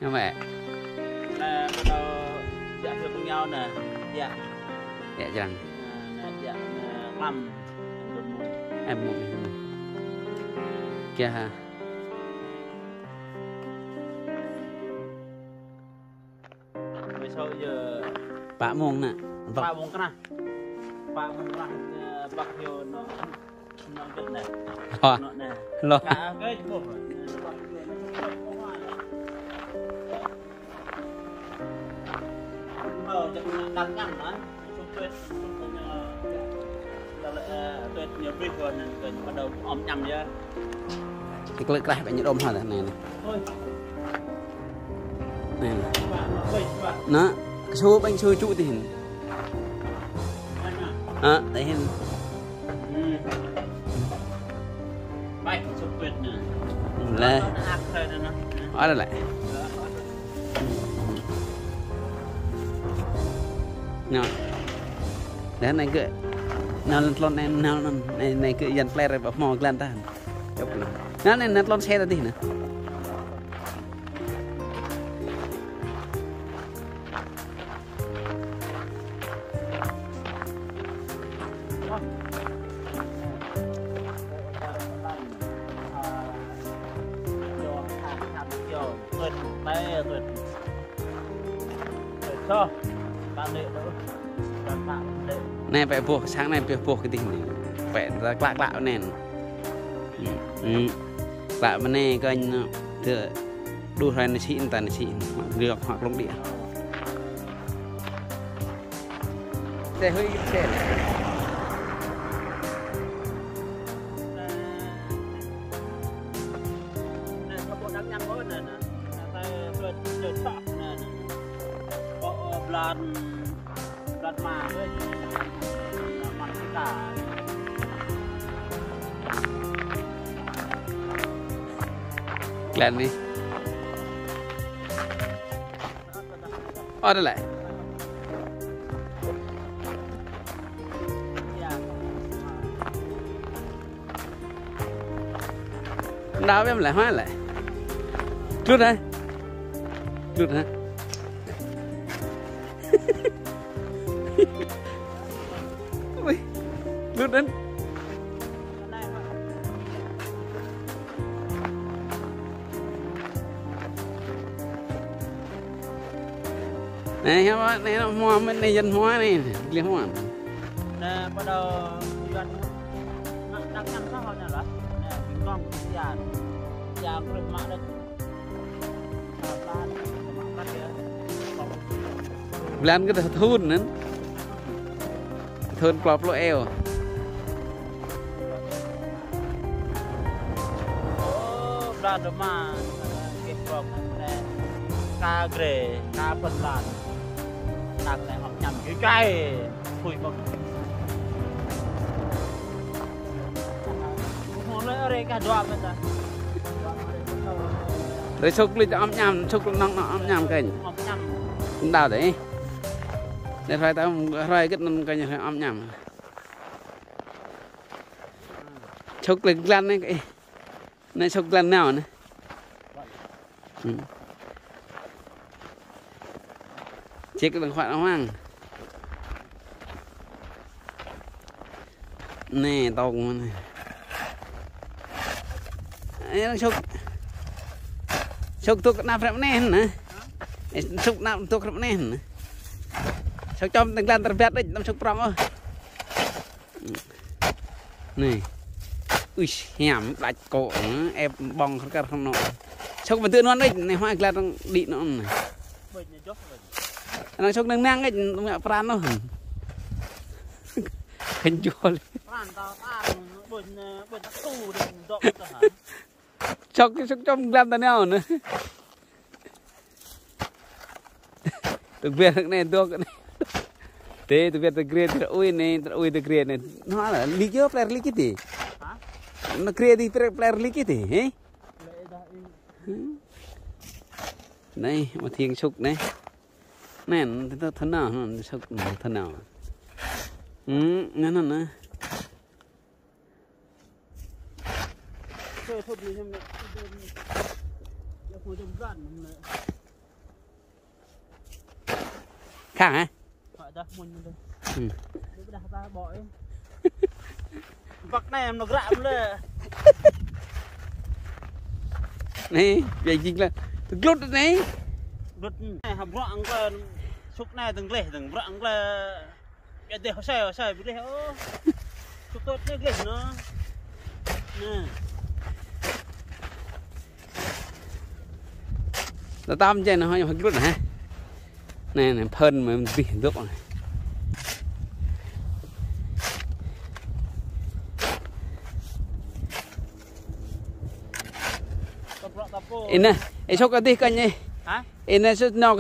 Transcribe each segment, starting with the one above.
Nghe mẹ. Là bắt đầu dạ thưa cùng nhau nè. Dạ. Dạ chẳng. Dạ làm Em muốn. Kia ha. Bây giờ Bà mông nè. ba mông cái nào. Ba mông là bạc hiệu nó rất nè. Lo. Nó nè. Lo. Cả cái bộ chắc đặt ngắn đó chúng tôi tôi nhiều việc rồi nên bắt đầu ôm nhầm chưa Cái lực lại phải như ôm hả này này. Này. Nó cái số bánh xôi trụ thì hình. Đấy hình. Bay số tuyệt nè. Lê. Ở đây lại. Nào. Đấy này cứ nào lên lon này cứ dàn flare rồi bảo mò lên ta. Nó này nó lon xe ra đi nè. Này phải buộc sáng nay phải buộc cái tình này phải ra quạ quạ nè quạ bên này coi anh thừa đu hoài nó xịn ta nó xịn được hoặc lông địa xe hơi xe Blood mà với mặt cả lên đi ở đây lại đau em lại hóa lại rút đây rút hả rút đến này các này nó hoa bên này dân hoa này liên hoa nè bắt đầu dân đặt nhằm sao họ nhà đó nè bình con già già được mã đây lan cái thun nữa thun cọp lỗ eo ra được mà cái cọp này ca ghề ca phần làn đặt này học nhầm dưới cây khui bông muốn lấy ở đây cả đoạn bây giờ rồi xúc lên ôm nhầm xúc nó ôm nhầm cái đào đấy để phải tao rồi cái nó coi như phải ôm nhầm xúc lên lan này cái này xúc lên nào này chiếc cái điện thoại nó hoang nè tao này ấy nó xúc tôi nạp rậm nén nè xúc nạp tôi rậm nén nè xúc trong từng lần tập đấy nó xúc prom ơi này ui hẻm lại cổ em bong cái không nọ xúc mà tự nó đấy này hoa là đang đi nó này nó xúc năng năng ấy mẹ pran nó khinh chua xúc cái xúc trong lần ta nào nữa được việc này tôi cái này thế tôi biết tôi create tôi create này nó là lý do player lý gì nó create player lý gì này mà thiêng xúc này nè nó thân nào nó xúc thân nào nè khác hả Hỏi ra muôn đây. Cái đá ta bội. Vắc này em nó rạm lên. Này vậy chính là từng lút này Rút này hầm rạng là xúc này từng lệ từng rạng là cái để họ xài biết đấy ô. Xúc tốt cái lệ nó. Nè. nó tam trên nó hơi lút hả này này phơn mà gì giúp này in nè ai chốc cái tí canh nhỉ hả in nè chút nào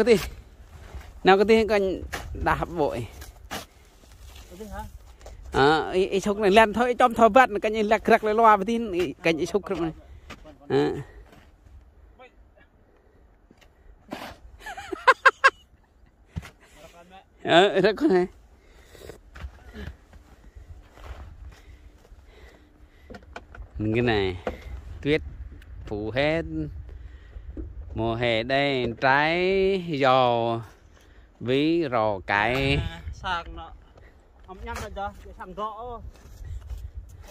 cái tí canh đạp bội ai chốc này lên thôi trong thôi bắt canh như lạc lạc lại loa với tin canh ai chốc này rất con này cái này tuyết phủ hết mùa hè đây trái giò ví rò cải sạc nó ông nhắm lại cho để thằng rõ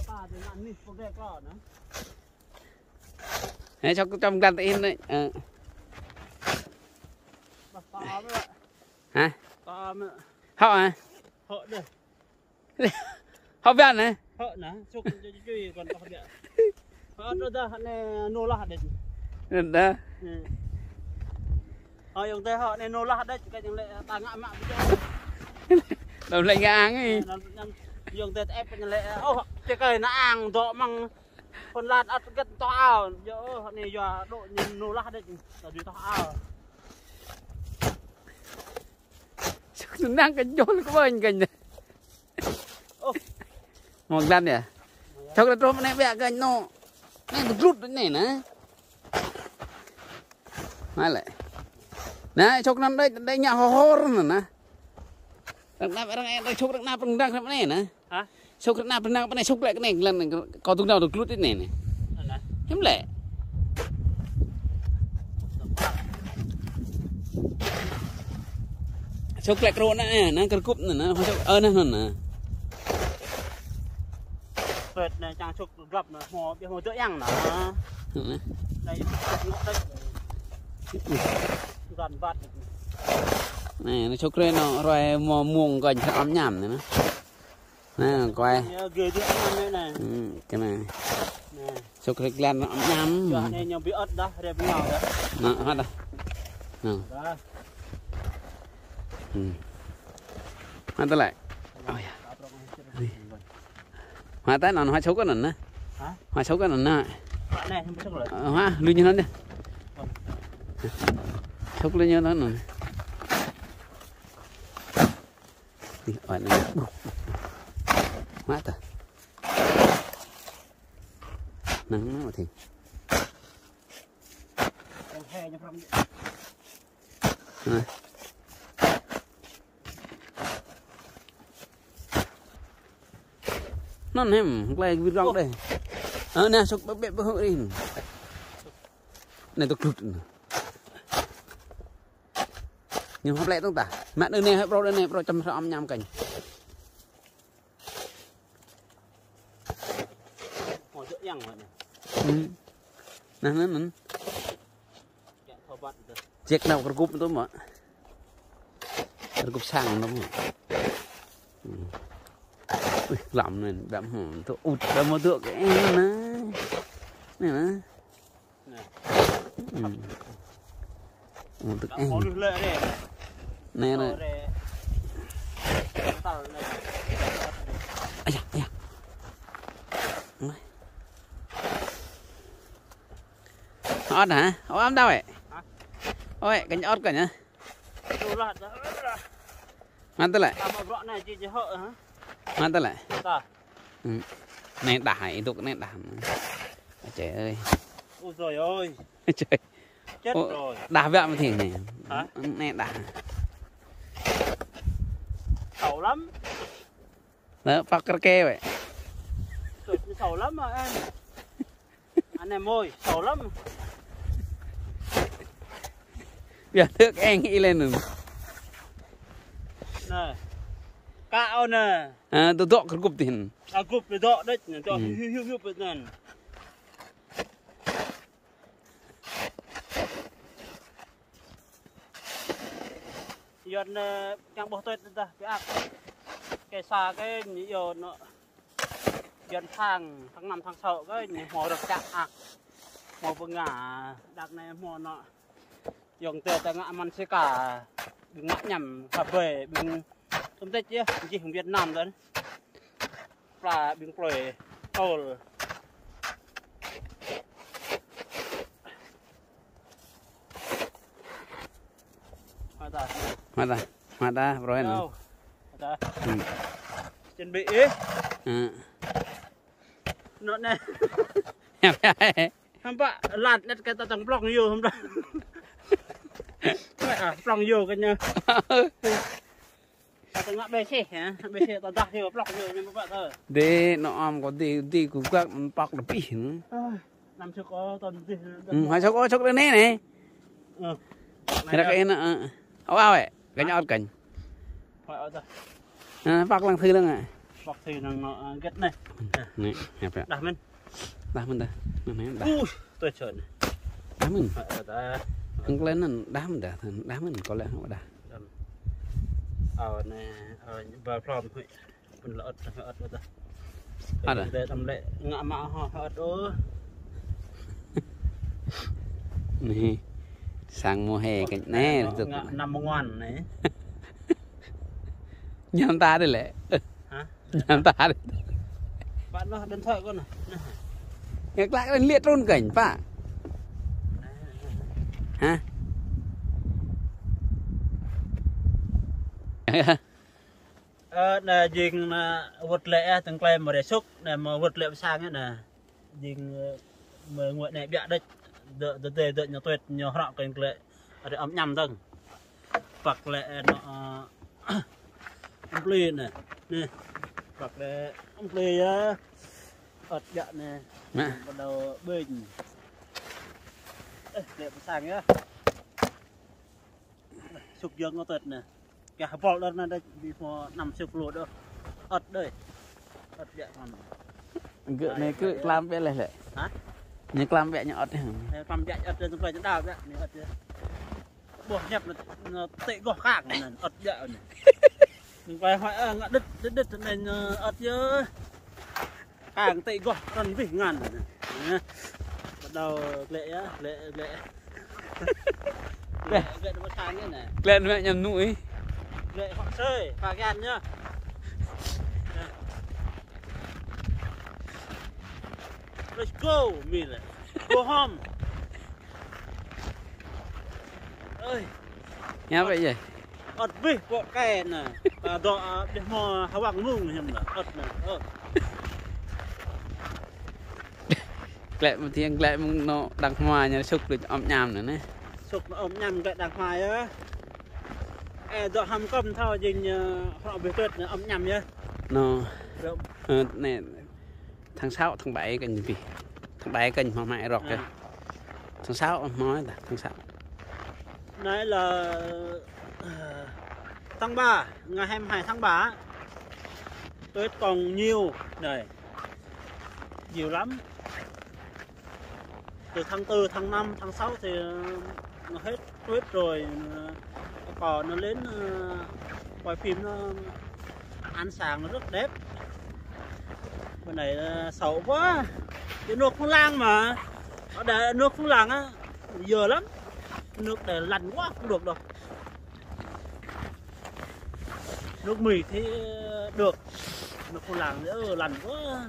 ta thì ăn đi không để có nữa đấy cho trong gan in đấy hả họ à họ được họ biết này họ nè chúc chui còn có địa họ đó này nô la đấy đó họ dùng tay họ này nô la đấy cái những lệ ta ngã mạng đầu lại ngang ấy dùng tay ép cái lệ ô cái cây nó ăn rõ mang con lạt ăn cái to ao giờ họ này giờ độ nhìn nô la đấy là đi to ao đang cái chỗ nó có anh cảnh này một lần nè cho cái trộm này bẹ cái nó này được rút đến này nè này lại này chốc năm đây nhà ho rồi nè đang chốc đang này nè hả chốc đang này chốc lại cái này lần này có tung nào được rút đến này này hiếm lệ chốc lại cái nè nó cái cúp này nó không chốc nè Phật này trang chụp gặp nó hồ tựa nhang nó đây gần vặt này nó chốc lên nó rồi mò muông gần cho ấm nhảm này nó nè coi ghê tựa nhang này cái này chốc lên nó ấm nhảm cho nên nhiều bị ớt đó để bị ngào đó nó hết rồi hết tới lại hóa tới nó hóa xấu cái nền á hóa xấu cái nền á hóa lưu như nó đi xấu lưu như nó nè đi ở này hóa ta nắng nó thì nó ném lại cái rong đây nè sốc bẹp hơi đi này tôi cụt nhưng hôm nayต้องtả mẹ đây này pro chăm sóc nhám cảnh hồ tựa nhang rồi nè check nào cái cúp tôi mà cái cúp sang nó làm này đậm tôi ụt ra một tượng cái em này một tượng em này này ớt hả ớt đâu vậy ôi cái ớt cả nhá ăn tới lại ăn tới lại này đải tụi này đải trời ơi ôi trời ơi trời chết rồi đả vẹo mà thì này này đả xấu lắm đó phật kê vậy xấu lắm mà em anh này môi xấu lắm giờ thức anh nghĩ lên rồi nè cạo nè tôi dọ cái cục tiền cục để dọ đấy dọ hiu hiu vậy nè dân chẳng bỏ tôi ta cái ác cái xa cái nhiều nó dân tháng 5 tháng 6 cái mò được chặt ác mò vừa ngả đặc này mò nó dùng từ ta ngã man xe cả đừng ngã nhầm cà phê đừng không thích chứ chỉ không Việt Nam đấy là đừng plei tol mata rồi nè chuẩn bị nó nè không bạ lạt lát cái ta tầng block nhiều không đâu block nhiều cái nhá ta ngã bê xe hả bê xe ta đặt nhiều block nhiều nhưng mà bạn ơi để nó có đi cũng các bọc được bị làm chưa có tuần gì hỏi sao có chốc lên nè này cái cái nó ao ấy cái nhau cảnh bọc lăng thư lăng à bọc thì nó ghét này này hẹp đấy đạp mình đá mình đây tôi trời đá mình ăn lên là đá mình có lẽ không đá nè vào from thôi mình lọt lọt rồi để làm lệ ngã mã họ đó này sang mùa hè cái nè nằm ngoan này nhắm ta đây lẽ nhắm ta đây bạn nó điện thoại con này ngược lại lên liệt luôn cảnh pa hả nè dừng vượt lệ từng clay mà để xúc nè mà vượt lệ sang ấy nè dừng mời nguyện này bịa đây đợi nhà tuyệt nhiều họ cái lệ ở đây ấm nhầm tầng hoặc lệ nó ông plei nè nè hoặc lệ ông plei ớt bịa nè bắt đầu bình lệ sang nhá xúc dương nó tuyệt nè cái hộp bọt đó đây bị phò nằm siêu lụt đâu ớt đây ớt bịa còn gỡ này cứ làm vẽ lại lại hả như làm vẽ nhọt này làm vẽ ớt trên phải trên đào đấy này ớt buộc nhập nó tệ gọt khác này ớt bịa này mình phải hỏi ngã đứt này ớt chứ càng tệ gọt còn vỉ ngàn này bắt đầu lệ nó sang như này lên mẹ nhầm mũi lệ họ chơi và gan nhá let's go mình này go home ơi nhá vậy gì ớt vỉ bọ kè nè và đọ để mò hào bằng mùng hình là ớt này lệ một tiếng lệ nó đằng ngoài nhà sụp được ôm nhàm nữa nè sụp nó ôm nhầm cái đằng ngoài á dọ hầm cầm thôi dình họ về tuyệt ôm nhầm nhá nó nè tháng 6 tháng 7 cái gì tháng 7 kênh mà mẹ rọt kìa tháng 6 nói là tháng 6 này là tháng 3 ngày 22 tháng 3 tuyết còn nhiều này nhiều lắm từ tháng 4 tháng 5 tháng 6 thì nó hết tuyết rồi còn nó lên quay phim nó ăn sáng nó rất đẹp bên này xấu quá cái nước Phương Lang mà nó để nước Phương Lang á giờ lắm nước để lạnh quá không được đâu nước mì thì được nước Phương Lang nữa lạnh quá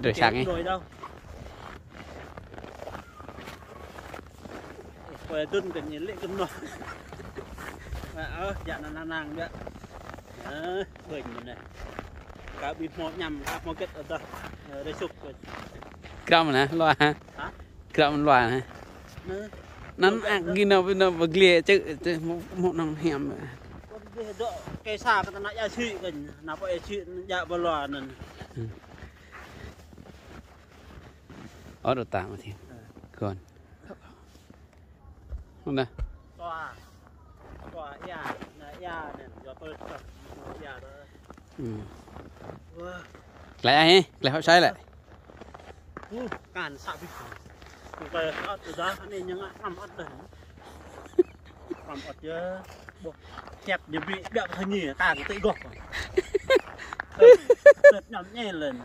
rồi sáng ấy rồi đâu về tuân cái nhìn lệ cấm nó dạ là nàng vậy bình này cá bị mò nhầm cá mò kết ở đây đây sụp rồi cầm nè loa hả cầm loa nè nó ăn ghi nào mà ghê chứ một năm hẻm cây xa cái nó ra suy gần nó phải suy dạ vào loa nè ở đâu ta mà thì còn không nè toa ya nè giọt lại ai lại họ sai lại cản xạ bị về từ đó anh ấy những nằm ớt đấy nằm ớt chứ chẹp như bị bẹo thôi nhỉ ta cũng tự gọt nhắm nhẹ lên